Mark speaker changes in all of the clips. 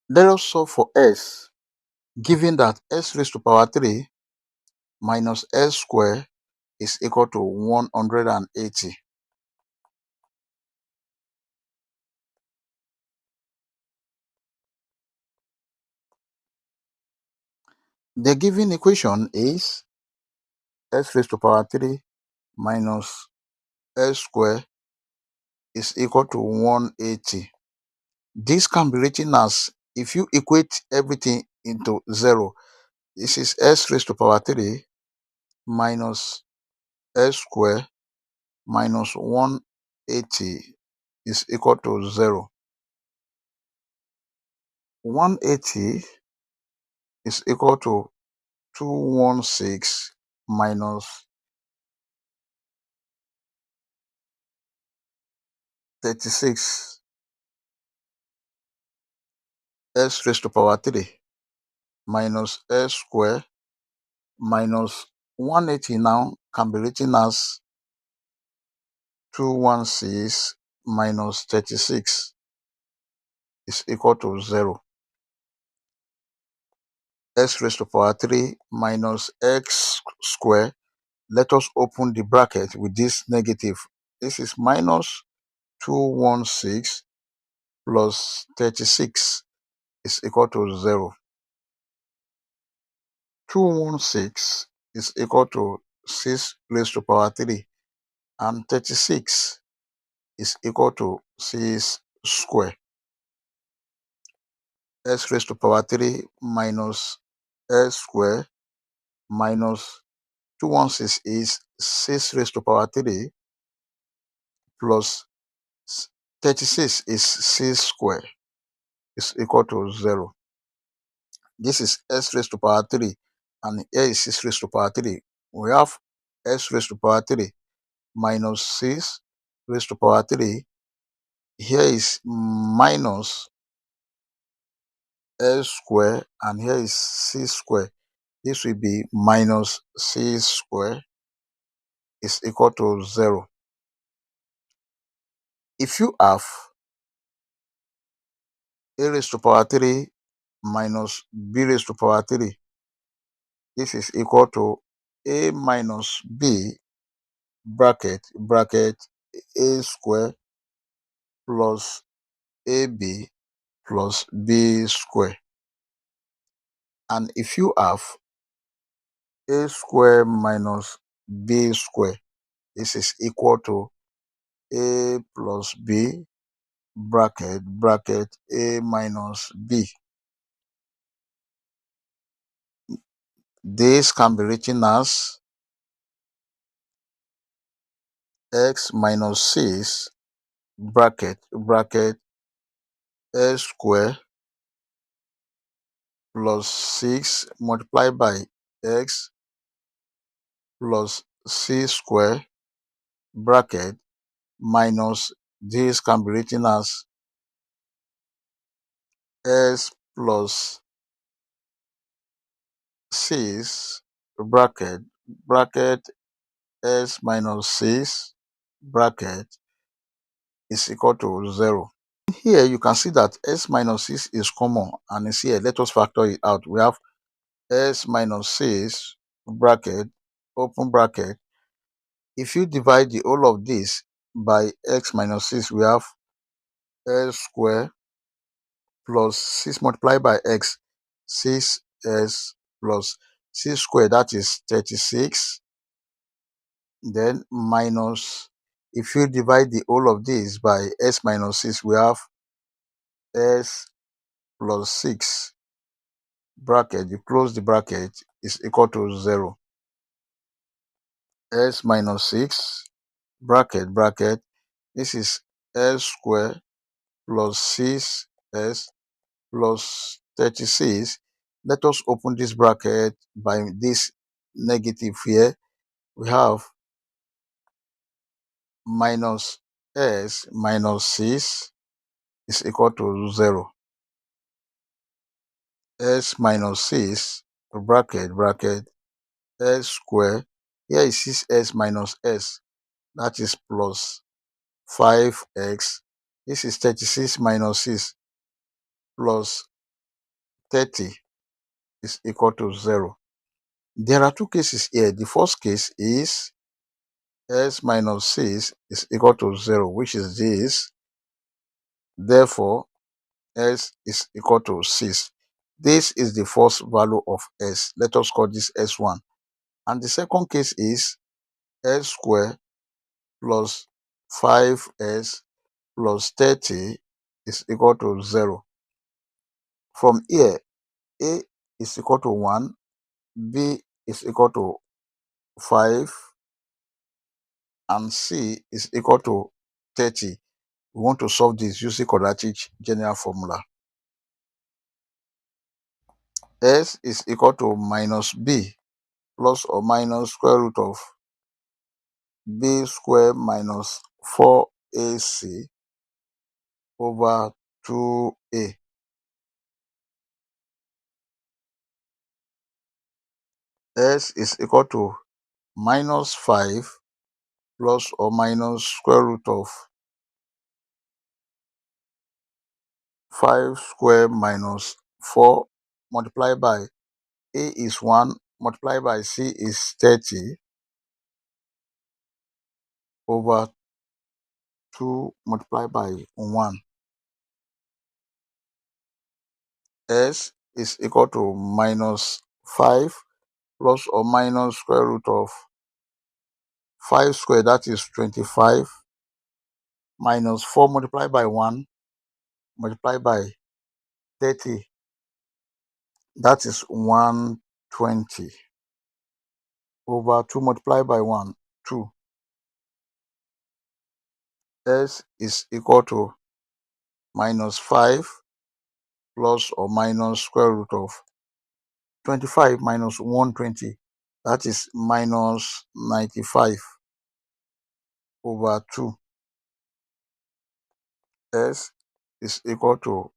Speaker 1: Let us solve for s, given that s raised to power 3 minus s squared is equal to 180. The given equation is s raised to power 3 minus s squared is equal to 180. This can be written as, if you equate everything into 0, this is s raised to power 3 minus s squared minus 180 is equal to 0. 180 is equal to 216 minus 36 s raised to power 3 minus s squared minus 180 now can be written as 216 minus 36 is equal to 0. S raised to power 3 minus x squared. Let us open the bracket with this negative. This is minus 216 plus 36 is equal to 0. 216 is equal to 6 raised to power 3 and 36 is equal to 6 square. S raised to power 3 minus s square minus 216 is 6 raised to power 3 plus 36 is 6 square is equal to 0. This is s raised to power 3 and here is 6 raised to power 3. We have s raised to power 3 minus 6 raised to power 3. Here is minus s square and here is 6 square. This will be minus 6 square is equal to 0. If you have a raised to power 3 minus b raised to power 3, this is equal to a minus b bracket a square plus ab plus b square. And if you have a square minus b square, this is equal to a plus b bracket a minus b. This can be written as x minus 6 bracket s square plus 6 multiplied by x plus c square bracket minus, this can be written as s plus 6 bracket s minus 6 bracket is equal to 0. Here you can see that s minus 6 is common and it's here. Let us factor it out. We have s minus 6 bracket open bracket. If you divide the whole of this by x minus 6, we have s square plus 6 multiplied by x, 6s plus 6 square, that is 36. Then minus, if you divide the whole of this by s minus 6, we have s plus 6 bracket, you close the bracket, is equal to 0. S minus 6 bracket, this is s square plus 6s plus 36. Let us open this bracket by this negative here. We have minus s minus 6 is equal to 0. S minus 6 bracket s square. Here is 6s minus s, that is plus 5x. This is 36 minus 6 plus 30 is equal to 0. There are two cases here. The first case is s minus 6 is equal to 0, which is this. Therefore, s is equal to 6. This is the first value of s. Let us call this s1. And the second case is s squared plus 5s plus 30 is equal to 0. From here, a is equal to 1, b is equal to 5, and c is equal to 30. We want to solve this using quadratic general formula. S is equal to minus b plus or minus square root of b squared minus 4ac over 2a. S is equal to minus 5 plus or minus square root of 5 squared minus 4 multiplied by a is 1 multiplied by c is 30 over 2 multiplied by 1. S is equal to minus 5 plus or minus square root of 5 squared, that is 25, minus 4 multiplied by 1 multiplied by 30, that is 120 over 2 multiplied by 1, 2. S is equal to minus 5 plus or minus square root of 25 minus 120, that is minus 95 over 2. S is equal to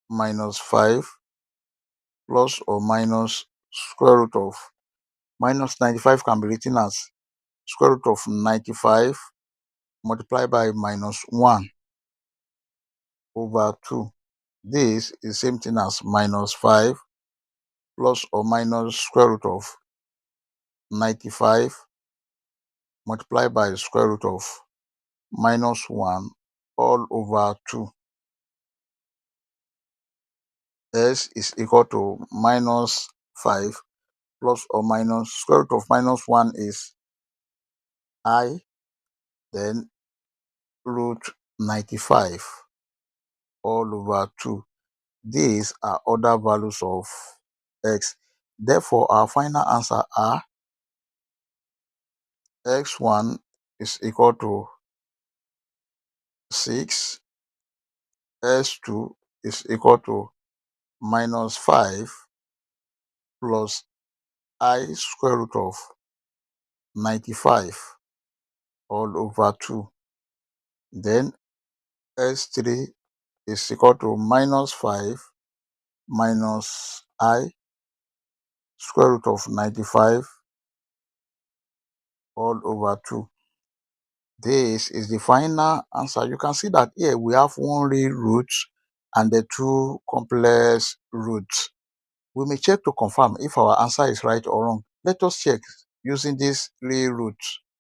Speaker 1: minus 5 plus or minus square root of minus 95 can be written as square root of 95 multiplied by minus 1 over 2. This is same thing as minus 5 plus or minus square root of 95 multiplied by square root of minus 1 all over 2. S is equal to minus 5 plus or minus square root of minus 1 is I, then root 95 all over 2. These are other values of x. Therefore, our final answer are x1 is equal to 6, s2 is equal to minus 5 plus I square root of 95 all over 2. Then s3 is equal to minus 5 minus I square root of 95 all over 2. This is the final answer. You can see that here we have one real root and the two complex roots. We may check to confirm if our answer is right or wrong. Let us check using this real root,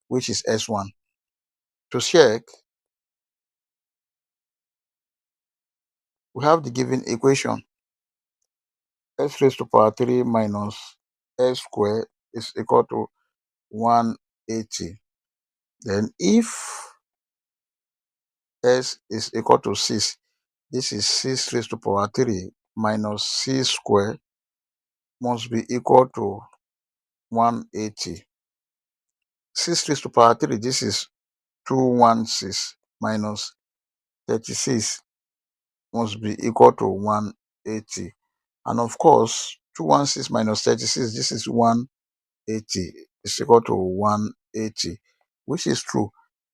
Speaker 1: which is s1. To check, we have the given equation. S raised to power 3 minus s squared is equal to 180. Then if s is equal to 6, this is 6 raised to power 3 minus c squared must be equal to 180. 6 raised to power 3, this is 216 minus 36 must be equal to 180. And of course, 216 minus 36, this is 180, is equal to 180, which is true.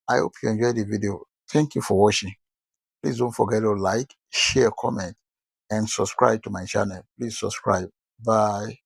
Speaker 1: I hope you enjoyed the video. Thank you for watching. Please don't forget to like, share, comment, and subscribe to my channel. Please subscribe. Bye.